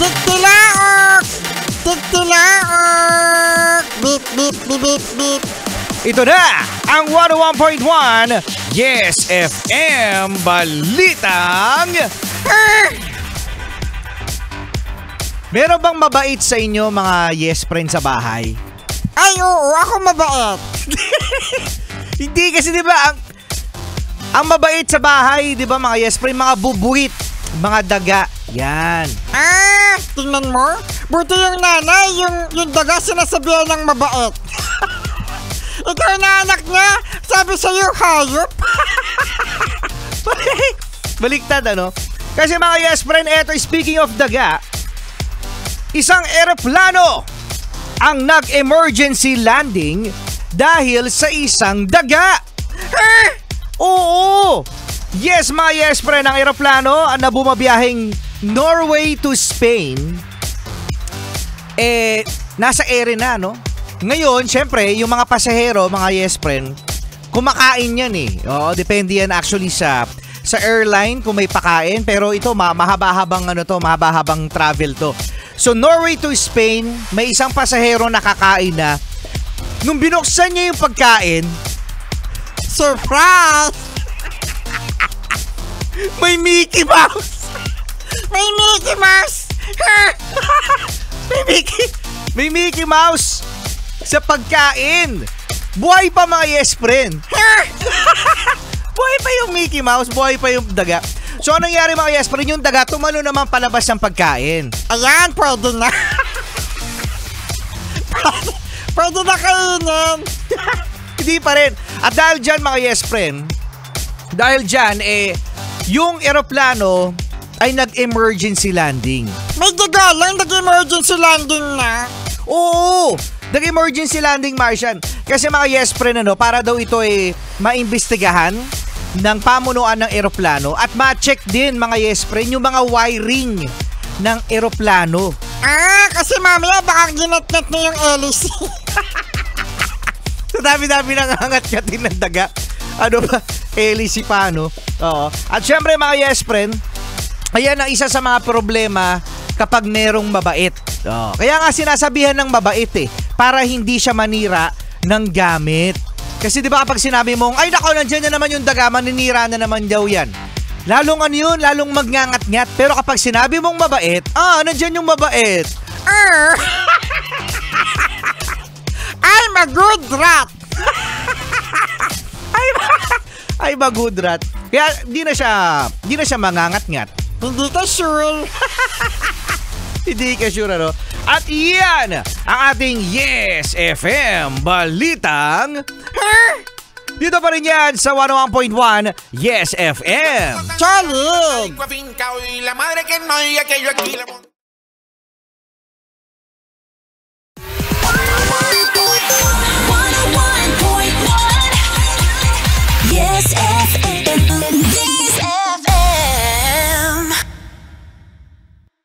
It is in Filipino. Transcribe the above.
Titilaok! Titilaok! Beep, beep, beep, beep, beep. Ito na ang 101.1 Yes FM Balitang. Meron bang mabait sa inyo mga yes friend sa bahay? Ay, oo, ako mabait. Hindi kasi 'di ba ang mabait sa bahay, 'di ba mga yes friend, mga bubuit, mga daga. Yan. Tingnan mo. Buti yung nanay, yung daga sinasabihan ng mabait. Ikaw na anak niya, sabi sa'yo, hayop. Baliktad ano? Kasi mga yes friend, eto speaking of daga, isang eroplano ang nag-emergency landing dahil sa isang daga. Oo! Yes mga yes friend, ang eroplano na bumabiyaheng Norway to Spain, nasa ere na, no? Ngayon, syempre, yung mga pasahero, mga yes friend, kumakain yan eh. Oo, depende yan actually sa airline kung may pakain. Pero ito, mahaba-habang mahaba-habang travel to. So, Norway to Spain, may isang pasahero nakakain na. Nung binuksan niya yung pagkain, surprise! May Mickey Mouse! May Mickey Mouse! May Mickey Mouse sa pagkain. Buhay pa mga yes friend. Buhay pa yung Mickey Mouse, buhay pa yung daga. So anong nangyari mga yes friend, yung daga tumalo naman palabas ng pagkain. Ayan, pwede na. Pwede na kainin. Hindi pa rin. At dahil dyan mga yes friend, yung eroplano ay nag-emergency landing. May daga lang, nag-emergency landing na. Oo, nag-emergency landing, Martian. Kasi mga yes friend, para daw ito maimbestigahan ng pamunuan ng eroplano at ma-check din mga yes friend yung mga wiring ng eroplano. Kasi mamaya baka ginat-nat na yung hélice. So dami-dami nang hangat-ngatin ng daga. Ano ba? Hélice pa, no? Oo. At syempre mga yes friend, ayan ang isa sa mga problema kapag merong mabait. Oh, kaya nga sinasabihan ng mabait para hindi siya manira ng gamit. Kasi 'di ba kapag sinabi mong ay nako nandiyan na naman yung daga, maninira na naman daw 'yan. Lalong lalong magngangat-ngat. Pero kapag sinabi mong mabait, nandiyan yung mabait. I'm a good rat. Ay ba good rat. Kaya di na siya mangangat-ngat. Hindi ka sure. Hindi ka sure, ano? At iyan ang ating Yes FM Balitang. Dito pa rin yan sa 101.1 Yes FM. Charlie!